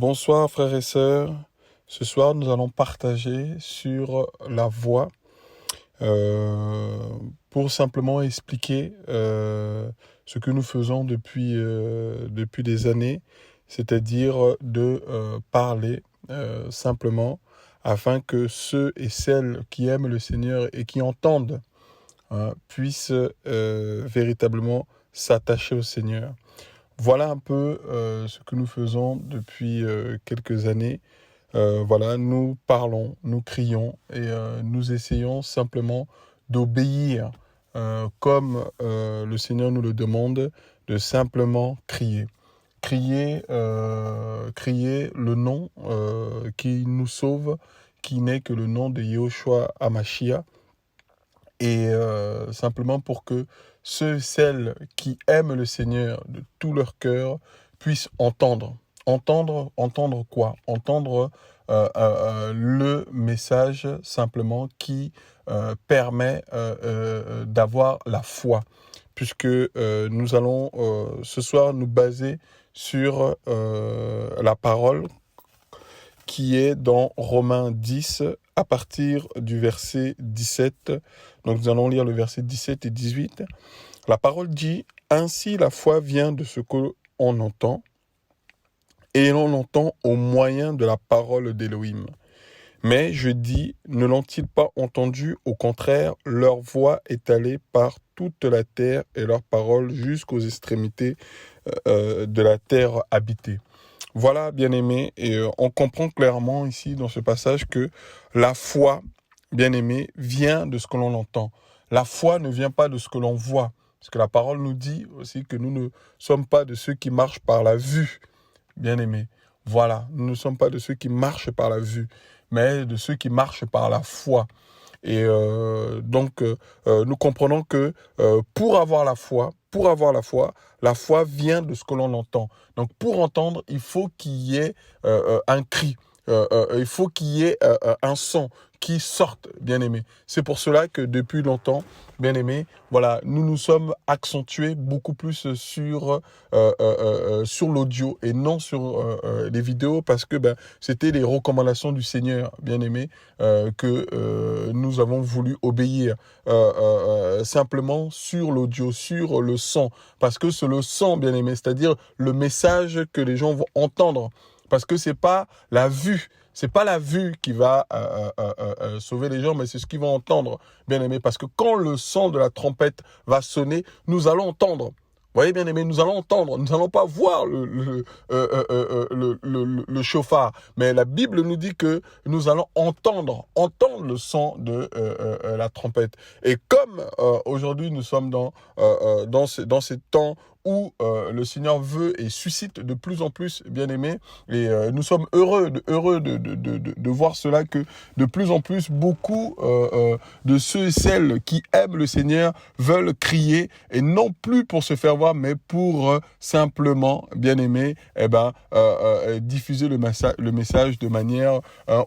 Bonsoir frères et sœurs. Ce soir, nous allons partager sur la voix euh, pour simplement expliquer ce que nous faisons depuis des années, c'est-à-dire de parler simplement afin que ceux et celles qui aiment le Seigneur et qui entendent puissent véritablement s'attacher au Seigneur. Voilà un peu ce que nous faisons depuis quelques années. Voilà, nous parlons, nous crions et nous essayons simplement d'obéir comme le Seigneur nous le demande, de simplement crier. Crier le nom qui nous sauve, qui n'est que le nom de Yahushua Hamashiach, et simplement pour que ceux et celles qui aiment le Seigneur de tout leur cœur puissent entendre. Entendre quoi? Entendre le message simplement qui permet d'avoir la foi. Puisque nous allons ce soir nous baser sur la parole qui est dans Romains 10 à partir du verset 17. Donc nous allons lire le verset 17 et 18. La parole dit « Ainsi la foi vient de ce qu'on entend, et l'on entend au moyen de la parole d'Élohim. Mais je dis, ne l'ont-ils pas entendu? Au contraire, leur voix est allée par toute la terre et leur parole jusqu'aux extrémités de la terre habitée. » Voilà, bien-aimés, et on comprend clairement ici dans ce passage que la foi, bien-aimés, vient de ce que l'on entend. La foi ne vient pas de ce que l'on voit, parce que la parole nous dit aussi que nous ne sommes pas de ceux qui marchent par la vue, bien-aimés. Voilà, nous ne sommes pas de ceux qui marchent par la vue, mais de ceux qui marchent par la foi. Et donc, nous comprenons que pour avoir la foi, la foi vient de ce que l'on entend. Donc, pour entendre, il faut qu'il y ait un cri, il faut qu'il y ait un son qui sorte, bien-aimé. C'est pour cela que depuis longtemps, bien-aimé, voilà, nous nous sommes accentués beaucoup plus sur l'audio et non sur les vidéos parce que c'était les recommandations du Seigneur, bien-aimé, que nous avons voulu obéir simplement sur l'audio, sur le son, parce que c'est le son, bien-aimé, c'est-à-dire le message que les gens vont entendre, parce que c'est pas la vue. C'est pas la vue qui va sauver les gens, mais c'est ce qu'ils vont entendre, bien-aimé. Parce que quand le son de la trompette va sonner, nous allons entendre. Vous voyez, bien-aimé, nous allons entendre. Nous n'allons pas voir le chauffard. Mais la Bible nous dit que nous allons entendre le son de la trompette. Et comme aujourd'hui nous sommes dans ces temps où le Seigneur veut et suscite de plus en plus, bien-aimés, et nous sommes heureux de voir cela, que de plus en plus, beaucoup de ceux et celles qui aiment le Seigneur veulent crier, et non plus pour se faire voir, mais pour simplement, bien-aimés, diffuser le message de manière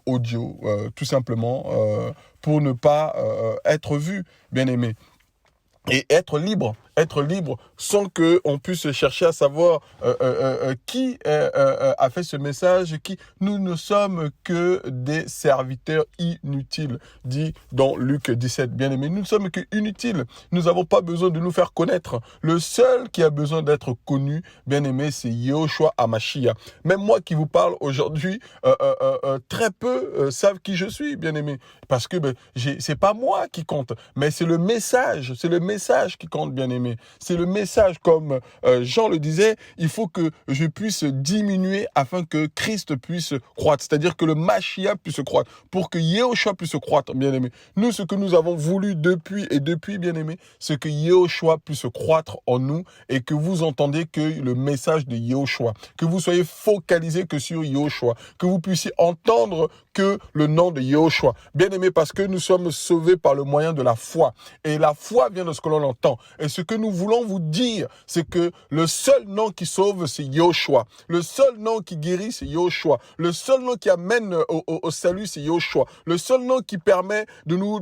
audio, tout simplement, pour ne pas être vu, bien-aimés. Et être libre sans que on puisse chercher à savoir qui a fait ce message, qui nous ne sommes que des serviteurs inutiles, dit dans Luc 17. Bien aimé, nous ne sommes que inutiles. Nous n'avons pas besoin de nous faire connaître. Le seul qui a besoin d'être connu, bien aimé, c'est Yahushua Hamashiach. Même moi qui vous parle aujourd'hui, très peu savent qui je suis, bien aimé, parce que c'est pas moi qui compte, mais c'est le message qui compte, bien aimé. C'est le message, comme Jean le disait, il faut que je puisse diminuer afin que Christ puisse croître, c'est-à-dire que le Mashiach puisse croître, pour que Yahushua puisse croître, bien aimé. Nous, ce que nous avons voulu depuis, bien aimé, c'est que Yahushua puisse croître en nous et que vous entendez que le message de Yahushua, que vous soyez focalisés que sur Yahushua, que vous puissiez entendre que le nom de Yahushua. Bien-aimé, parce que nous sommes sauvés par le moyen de la foi. Et la foi vient de ce que l'on entend. Et ce que nous voulons vous dire, c'est que le seul nom qui sauve, c'est Yahushua. Le seul nom qui guérit, c'est Yahushua. Le seul nom qui amène au salut, c'est Yahushua. Le seul nom qui permet de nous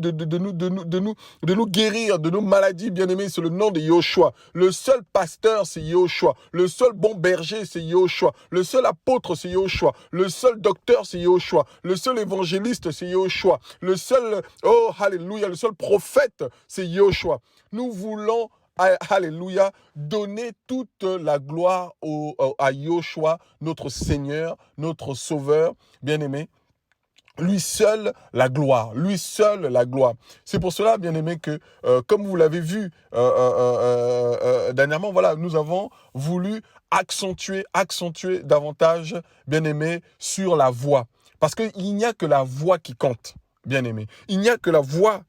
guérir de nos maladies, bien-aimés, c'est le nom de Yahushua. Le seul pasteur, c'est Yahushua. Le seul bon berger, c'est Yahushua. Le seul apôtre, c'est Yahushua. Le seul docteur, c'est Yahushua. Le seul évangéliste, c'est Yahushua. Le seul, oh, alléluia, le seul prophète, c'est Yahushua. Nous voulons, alléluia, donner toute la gloire à Yahushua, notre Seigneur, notre Sauveur, bien-aimé. Lui seul la gloire, lui seul la gloire. C'est pour cela, bien aimé, que comme vous l'avez vu dernièrement, voilà, nous avons voulu accentuer davantage, bien aimé, sur la voix. Parce qu'il n'y a que la voix qui compte. Bien aimé. Il n'y a que la voix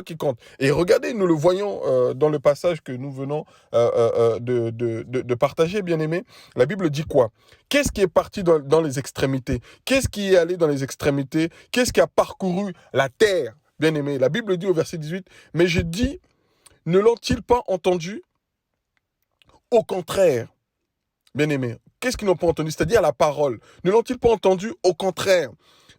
qui compte. Et regardez, nous le voyons dans le passage que nous venons de partager, bien aimé. La Bible dit quoi? Qu'est-ce qui est parti dans les extrémités? Qu'est-ce qui est allé dans les extrémités? Qu'est-ce qui a parcouru la terre? Bien aimé. La Bible dit au verset 18, mais je dis, ne l'ont-ils pas entendu? Au contraire, bien aimé. Qu'est-ce qu'ils n'ont pas entendu? C'est-à-dire la parole. Ne l'ont-ils pas entendu? Au contraire.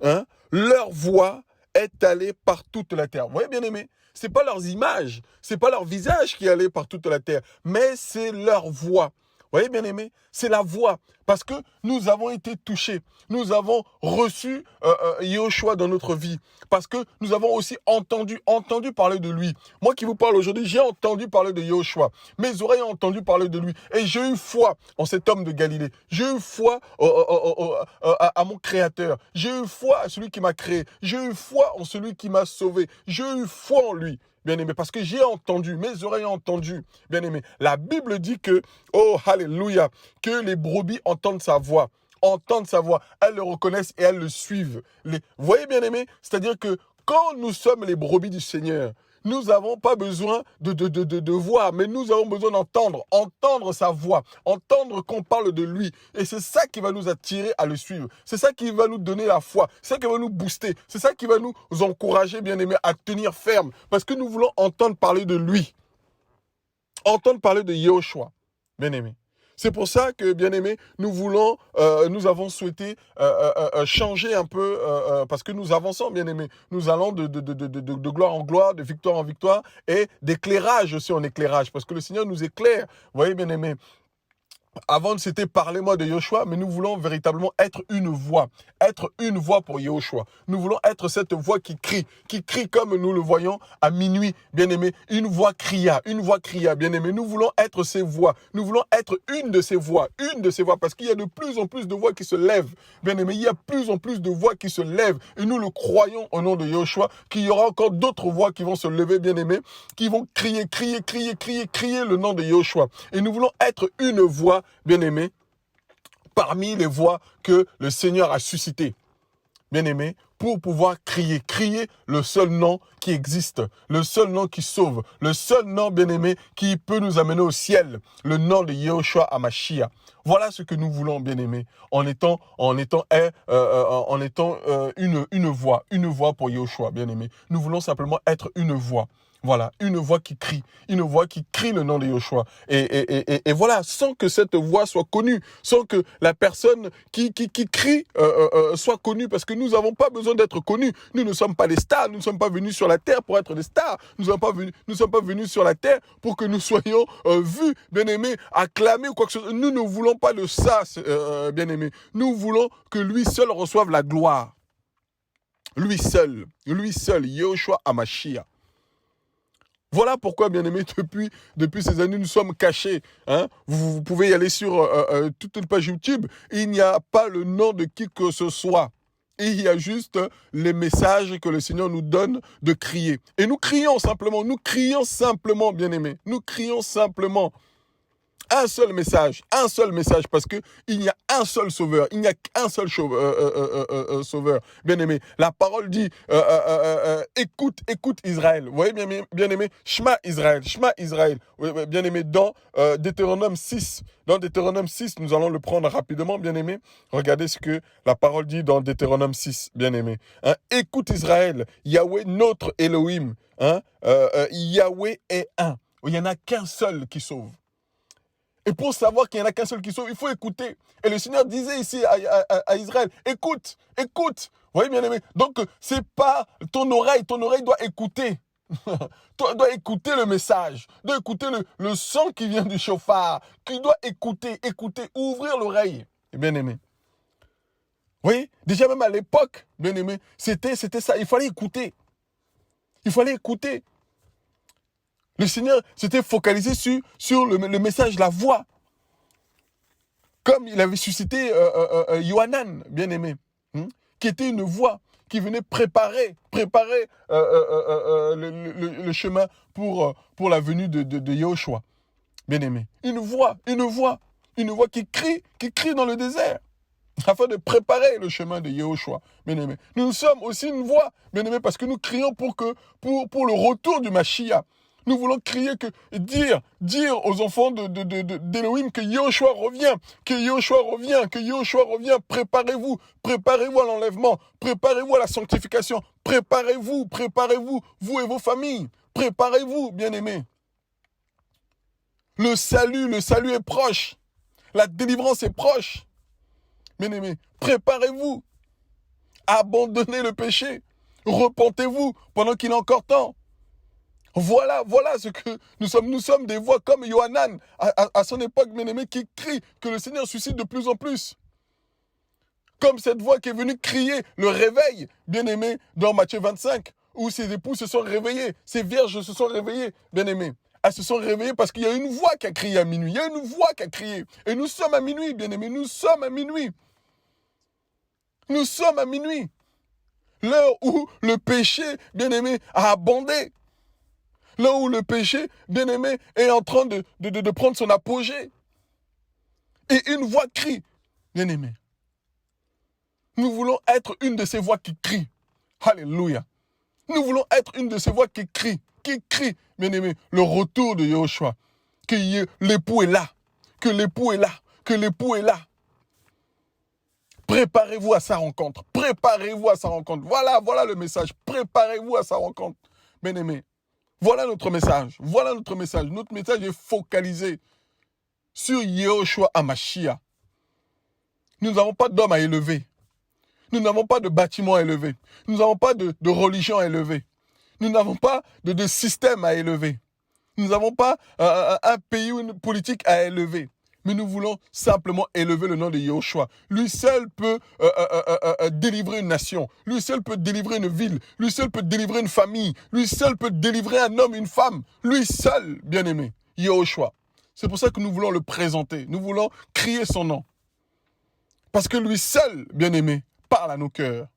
Hein? Leur voix est allé par toute la terre. Vous voyez, bien aimé, c'est pas leurs images, c'est pas leur visage qui est allé par toute la terre, mais c'est leur voix. Vous voyez, bien aimé, c'est la voix. Parce que nous avons été touchés. Nous avons reçu Yahushua dans notre vie. Parce que nous avons aussi entendu parler de lui. Moi qui vous parle aujourd'hui, j'ai entendu parler de Yahushua. Mes oreilles ont entendu parler de lui. Et j'ai eu foi en cet homme de Galilée. J'ai eu foi à mon Créateur. J'ai eu foi à celui qui m'a créé. J'ai eu foi en celui qui m'a sauvé. J'ai eu foi en lui. Bien aimé, parce que j'ai entendu, mes oreilles ont entendu, bien aimé. La Bible dit que, oh, alléluia, que les brebis entendent sa voix, elles le reconnaissent et elles le suivent. Vous voyez, bien aimé, c'est-à-dire que quand nous sommes les brebis du Seigneur, nous n'avons pas besoin de voir, mais nous avons besoin entendre sa voix, entendre qu'on parle de lui. Et c'est ça qui va nous attirer à le suivre. C'est ça qui va nous donner la foi. C'est ça qui va nous booster. C'est ça qui va nous encourager, bien aimés, à tenir ferme. Parce que nous voulons entendre parler de lui. Entendre parler de Yahushua, bien aimé. C'est pour ça que, bien aimé, nous avons souhaité changer un peu, parce que nous avançons, bien aimé. Nous allons de gloire en gloire, de victoire en victoire, et d'éclairage aussi en éclairage, parce que le Seigneur nous éclaire. Vous voyez, bien aimé. Avant, c'était parlez-moi de Yahushua, mais nous voulons véritablement être une voix pour Yahushua. Nous voulons être cette voix qui crie comme nous le voyons à minuit, bien-aimé. Une voix cria, bien-aimé. Nous voulons être ces voix. Nous voulons être une de ces voix, parce qu'il y a de plus en plus de voix qui se lèvent, bien-aimé. Il y a de plus en plus de voix qui se lèvent, et nous le croyons au nom de Yahushua, qu'il y aura encore d'autres voix qui vont se lever, bien-aimé, qui vont crier le nom de Yahushua. Et nous voulons être une voix, bien-aimé, parmi les voix que le Seigneur a suscitées, bien-aimé, pour pouvoir crier le seul nom qui existe, le seul nom qui sauve, le seul nom, bien-aimé, qui peut nous amener au ciel, le nom de Yahushua HaMashiach. Voilà ce que nous voulons, bien-aimé, en étant une voix pour Yahushua, bien-aimé. Nous voulons simplement être une voix. Voilà, une voix qui crie le nom de Yahushua. Et voilà, sans que cette voix soit connue, sans que la personne qui crie soit connue, parce que nous n'avons pas besoin d'être connus. Nous ne sommes pas des stars, nous ne sommes pas venus sur la terre pour être des stars. Nous ne sommes pas venus sur la terre pour que nous soyons vus, bien-aimés, acclamés ou quoi que ce soit. Nous ne voulons pas de ça, bien-aimés. Nous voulons que lui seul reçoive la gloire. Lui seul, Yahushua HaMashiach. Voilà pourquoi, bien-aimés, depuis ces années, nous sommes cachés. Hein? Vous pouvez y aller sur toute une page YouTube. Il n'y a pas le nom de qui que ce soit. Et il y a juste les messages que le Seigneur nous donne de crier. Et nous crions simplement, bien-aimés. Nous crions simplement. Un seul message, parce que il y a un seul sauveur, il n'y a qu'un seul sauveur, bien aimé. La parole dit, écoute, écoute Israël. Vous voyez, bien aimé, Shema Israël. Oui, oui, bien aimé, dans Deutéronome 6, nous allons le prendre rapidement, bien aimé. Regardez ce que la parole dit dans Deutéronome 6, bien aimé. Hein, écoute Israël, Yahweh notre Elohim, hein, Yahweh est un. Il n'y en a qu'un seul qui sauve. Et pour savoir qu'il n'y en a qu'un seul qui sauve, il faut écouter. Et le Seigneur disait ici à Israël, écoute, écoute. Vous voyez, bien aimé. Donc, c'est pas ton oreille doit écouter. doit écouter le message, doit écouter le son qui vient du chauffard, qui doit écouter, ouvrir l'oreille. Bien aimé. Vous voyez, déjà même à l'époque, bien aimé, c'était ça. Il fallait écouter. Le Seigneur s'était focalisé sur le message, la voix. Comme il avait suscité Yohanan, bien aimé, qui était une voix qui venait préparer le chemin pour la venue de Yahushua, bien aimé. Une voix qui crie dans le désert, afin de préparer le chemin de Yahushua, bien aimé. Nous sommes aussi une voix, bien aimé, parce que nous crions pour le retour du Mashiach. Nous voulons crier dire aux enfants d'Elohim que Yahushua revient, que Yahushua revient. Préparez-vous à l'enlèvement, préparez-vous à la sanctification, préparez-vous, vous et vos familles, préparez-vous, bien-aimés. Le salut est proche, la délivrance est proche, bien-aimés. Préparez-vous, abandonnez le péché, repentez-vous pendant qu'il est encore temps. Voilà ce que nous sommes. Nous sommes des voix comme Yohanan, à son époque, bien-aimé, qui crie que le Seigneur suscite de plus en plus. Comme cette voix qui est venue crier le réveil, bien-aimé, dans Matthieu 25, où ses époux se sont réveillés, ses vierges se sont réveillées, bien-aimé. Elles se sont réveillées parce qu'il y a une voix qui a crié à minuit. Il y a une voix qui a crié. Et nous sommes à minuit, bien-aimé. Nous sommes à minuit. L'heure où le péché, bien-aimé, a abondé. Là où le péché, bien-aimé, est en train de prendre son apogée. Et une voix crie, bien-aimé. Nous voulons être une de ces voix qui crient. Alléluia. Nous voulons être une de ces voix qui crient, bien-aimé, le retour de Yahushua. Que l'époux est là, que l'époux est là. Préparez-vous à sa rencontre. Voilà le message. Préparez-vous à sa rencontre, bien-aimé. Voilà notre message. Notre message est focalisé sur Yahushua HaMashiach. Nous n'avons pas d'homme à élever. Nous n'avons pas de bâtiment à élever. Nous n'avons pas de religion à élever. Nous n'avons pas de système à élever. Nous n'avons pas un pays ou une politique à élever. Mais nous voulons simplement élever le nom de Yahushua. Lui seul peut délivrer une nation. Lui seul peut délivrer une ville. Lui seul peut délivrer une famille. Lui seul peut délivrer un homme, une femme. Lui seul, bien-aimé, Yahushua. C'est pour ça que nous voulons le présenter. Nous voulons crier son nom. Parce que lui seul, bien-aimé, parle à nos cœurs.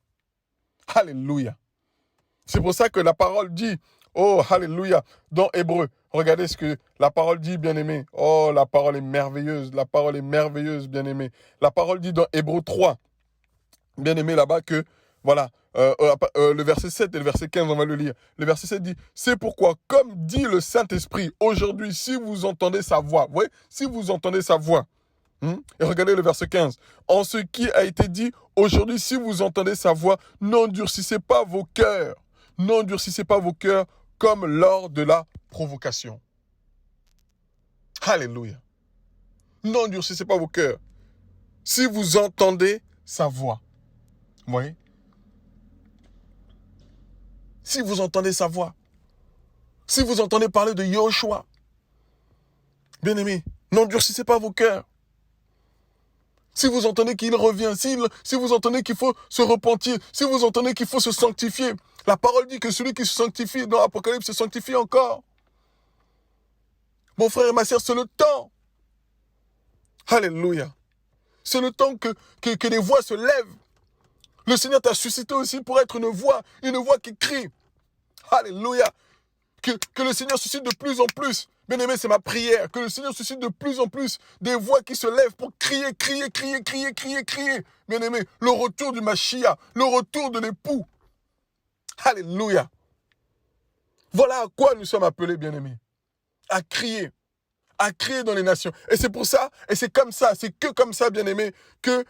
Alléluia. C'est pour ça que la parole dit, oh, alléluia, dans Hébreu. Regardez ce que la parole dit, bien-aimé. Oh, la parole est merveilleuse, bien-aimé. La parole dit dans Hébreu 3, bien-aimé, là-bas, que, voilà, le verset 7 et le verset 15, on va le lire. Le verset 7 dit, c'est pourquoi, comme dit le Saint-Esprit, aujourd'hui, si vous entendez sa voix, vous voyez, si vous entendez sa voix, et regardez le verset 15, en ce qui a été dit, aujourd'hui, si vous entendez sa voix, n'endurcissez pas vos cœurs. N'endurcissez pas vos cœurs comme lors de la provocation. Alléluia. N'endurcissez pas vos cœurs. Si vous entendez sa voix. Vous voyez? Si vous entendez sa voix. Si vous entendez parler de Yahushua. Bien-aimés, n'endurcissez pas vos cœurs. Si vous entendez qu'il revient, si vous entendez qu'il faut se repentir, si vous entendez qu'il faut se sanctifier, la parole dit que celui qui se sanctifie dans l'Apocalypse se sanctifie encore. Mon frère et ma sœur, c'est le temps. Alléluia. C'est le temps que les voix se lèvent. Le Seigneur t'a suscité aussi pour être une voix qui crie. Alléluia. Que le Seigneur suscite de plus en plus, Bien-aimé, c'est ma prière. Que le Seigneur suscite de plus en plus des voix qui se lèvent pour crier, crier, crier, crier, crier, crier. Bien-aimé, le retour du Mashiach, le retour de l'époux. Alléluia. Voilà à quoi nous sommes appelés, bien-aimés. À crier dans les nations. Et c'est pour ça, et c'est comme ça, c'est que comme ça, bien-aimés, que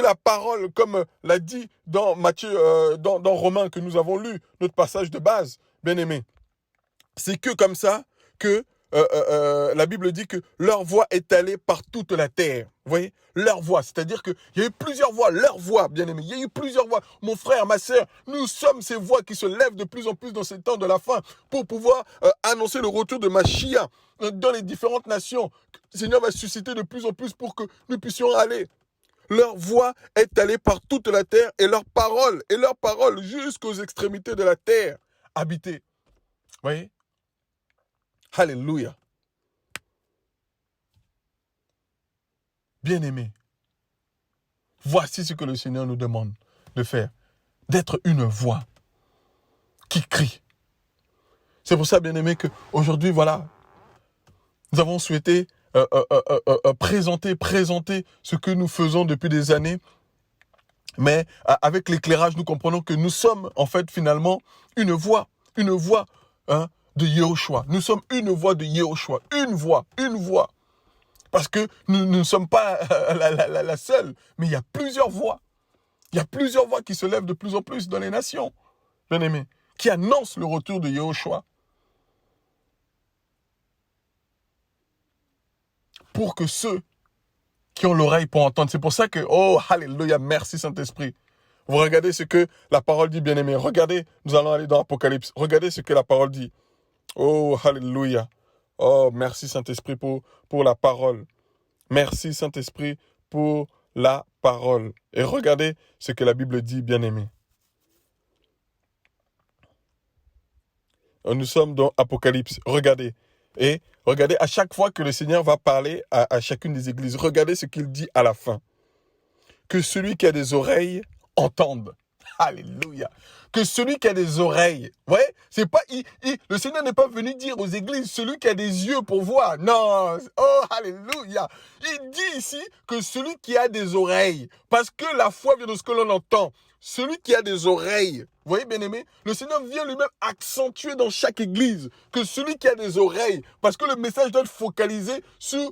la parole, comme l'a dit dans Matthieu, dans Romains que nous avons lu, notre passage de base, bien-aimés. C'est que comme ça que la Bible dit que leur voix est allée par toute la terre. Vous voyez, leur voix, c'est-à-dire qu'il y a eu plusieurs voix, leur voix, bien-aimé. Il y a eu plusieurs voix. Mon frère, ma sœur, nous sommes ces voix qui se lèvent de plus en plus dans ces temps de la fin pour pouvoir annoncer le retour de Mashiach dans les différentes nations. Le Seigneur va susciter de plus en plus pour que nous puissions aller. Leur voix est allée par toute la terre et leur parole jusqu'aux extrémités de la terre habitée. Vous voyez? Alléluia. Bien-aimés, voici ce que le Seigneur nous demande de faire. D'être une voix qui crie. C'est pour ça, bien-aimés, qu'aujourd'hui, voilà, nous avons souhaité présenter ce que nous faisons depuis des années. Mais avec l'éclairage, nous comprenons que nous sommes, en fait, finalement, une voix, de Yehoshua. Nous sommes une voix de Yehoshua. Une voix. Parce que nous ne sommes pas la seule, mais il y a plusieurs voix. Il y a plusieurs voix qui se lèvent de plus en plus dans les nations, bien-aimés, qui annoncent le retour de Yehoshua. Pour que ceux qui ont l'oreille pour entendre, c'est pour ça que, oh, alléluia, merci Saint-Esprit. Vous regardez ce que la parole dit, bien-aimés. Regardez, nous allons aller dans Apocalypse. Regardez ce que la parole dit. Oh, alléluia. Oh, merci Saint-Esprit pour la parole. Merci Saint-Esprit pour la parole. Et regardez ce que la Bible dit, bien-aimés. Nous sommes dans Apocalypse. Regardez. Et regardez, à chaque fois que le Seigneur va parler à chacune des églises, regardez ce qu'il dit à la fin. Que celui qui a des oreilles entende. Alléluia. Que celui qui a des oreilles, vous voyez, c'est pas, le Seigneur n'est pas venu dire aux églises, celui qui a des yeux pour voir. Non, oh, alléluia. Il dit ici que celui qui a des oreilles, parce que la foi vient de ce que l'on entend. Celui qui a des oreilles, vous voyez, bien-aimé, le Seigneur vient lui-même accentuer dans chaque église que celui qui a des oreilles, parce que le message doit être focalisé sur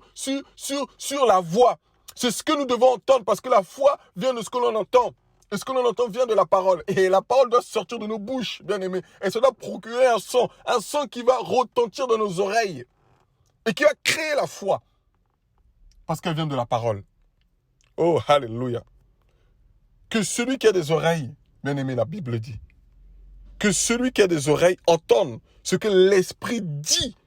la voix. C'est ce que nous devons entendre, parce que la foi vient de ce que l'on entend. Et ce que l'on entend vient de la parole. Et la parole doit sortir de nos bouches, bien-aimés. Et ça doit procurer un son qui va retentir dans nos oreilles. Et qui va créer la foi. Parce qu'elle vient de la parole. Oh, alléluia. Que celui qui a des oreilles, bien-aimé, la Bible dit, que celui qui a des oreilles entende ce que l'Esprit dit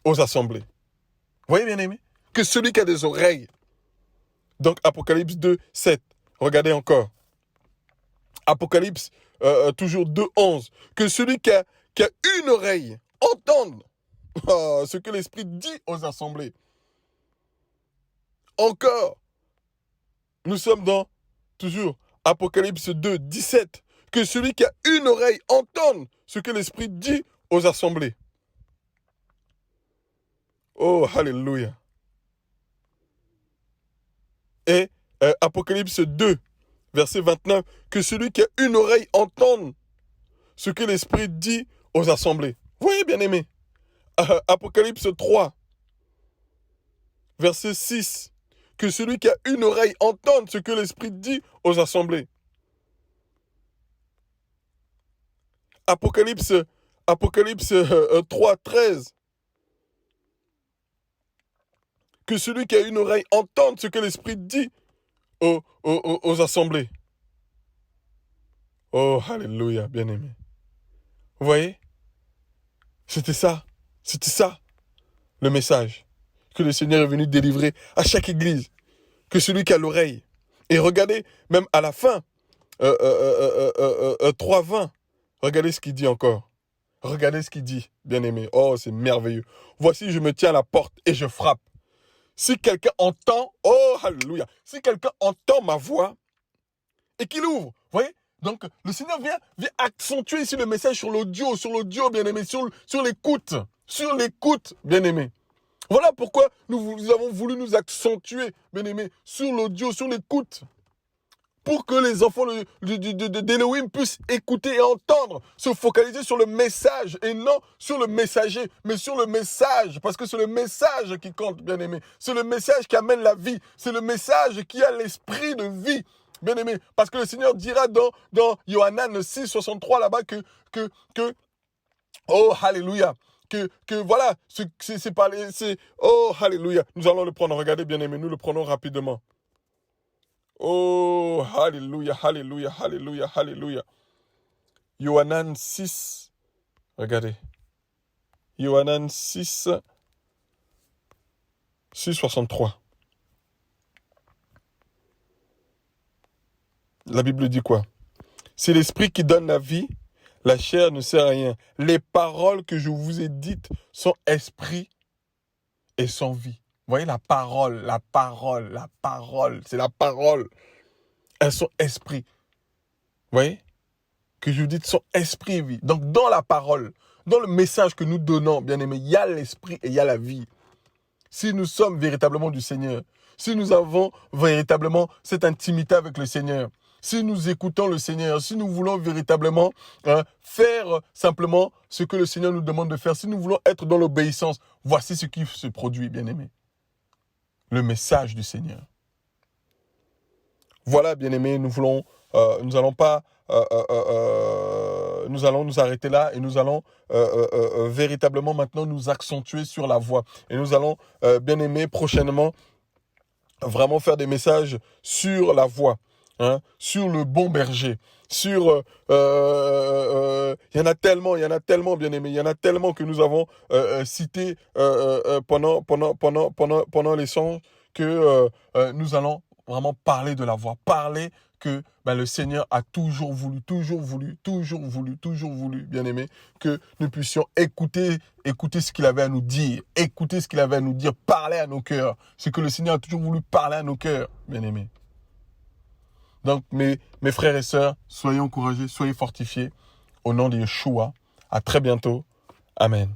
aux assemblées. Vous voyez, bien-aimé? Que celui qui a des oreilles. Donc, Apocalypse 2, 7. Regardez encore. Apocalypse, toujours 2, 11. Que celui qui a une oreille entende ce que l'Esprit dit aux assemblées. Encore. Nous sommes dans, toujours, Apocalypse 2, 17. Que celui qui a une oreille entende ce que l'Esprit dit aux assemblées. Oh, alléluia. Et Apocalypse 2, verset 29, que celui qui a une oreille entende ce que l'Esprit dit aux assemblées. Vous voyez, bien-aimés, Apocalypse 3, verset 6, que celui qui a une oreille entende ce que l'Esprit dit aux assemblées. Apocalypse 3, 13, que celui qui a une oreille entende ce que l'Esprit dit aux assemblées. Oh, alléluia, bien-aimé. Vous voyez? C'était ça, le message que le Seigneur est venu délivrer à chaque église. Que celui qui a l'oreille. Et regardez, même à la fin, 3.20, regardez ce qu'il dit encore. Regardez ce qu'il dit, bien-aimé. Oh, c'est merveilleux. Voici, je me tiens à la porte et je frappe. Si quelqu'un entend, oh, alléluia, si quelqu'un entend ma voix et qu'il ouvre, vous voyez? Donc, le Seigneur vient accentuer ici le message sur l'audio, bien-aimé, sur l'écoute, sur l'écoute, bien-aimés. Voilà pourquoi nous avons voulu nous accentuer, bien-aimés, sur l'audio, sur l'écoute. Pour que les enfants d'Elohim puissent écouter et entendre, se focaliser sur le message et non sur le messager, mais sur le message, parce que c'est le message qui compte, bien-aimé. C'est le message qui amène la vie, c'est le message qui a l'esprit de vie, bien-aimé. Parce que le Seigneur dira dans Yohanan 6, 63 là-bas oh, alléluia, voilà, oh, alléluia. Nous allons le prendre, regardez, bien-aimé, nous le prenons rapidement. Oh, alléluia, alléluia, alléluia, alléluia. Yohanan 6, regardez. Yohanan 6, 63. La Bible dit quoi? C'est l'esprit qui donne la vie, la chair ne sert à rien. Les paroles que je vous ai dites sont esprit et sont vie. Vous voyez la parole, c'est la parole. Elles sont esprit. Vous voyez? Que je vous dis sont esprit et vie. Donc dans la parole, dans le message que nous donnons, bien aimé, il y a l'esprit et il y a la vie. Si nous sommes véritablement du Seigneur, si nous avons véritablement cette intimité avec le Seigneur, si nous écoutons le Seigneur, si nous voulons véritablement faire simplement ce que le Seigneur nous demande de faire, si nous voulons être dans l'obéissance, voici ce qui se produit, bien aimé. Le message du Seigneur. Voilà, bien aimé, nous allons nous arrêter là et nous allons véritablement maintenant nous accentuer sur la voix. Et nous allons, bien aimé, prochainement, vraiment faire des messages sur la voix, sur le bon berger, sur... il y en a tellement, bien aimé, il y en a tellement que nous avons cité pendant l'échange que nous allons vraiment parler de la voix, parler que le Seigneur a toujours voulu, bien aimé, que nous puissions écouter ce qu'il avait à nous dire, parler à nos cœurs, ce que le Seigneur a toujours voulu parler à nos cœurs, bien aimé. Donc, mes frères et sœurs, soyez encouragés, soyez fortifiés, au nom de Yeshua. À très bientôt. Amen.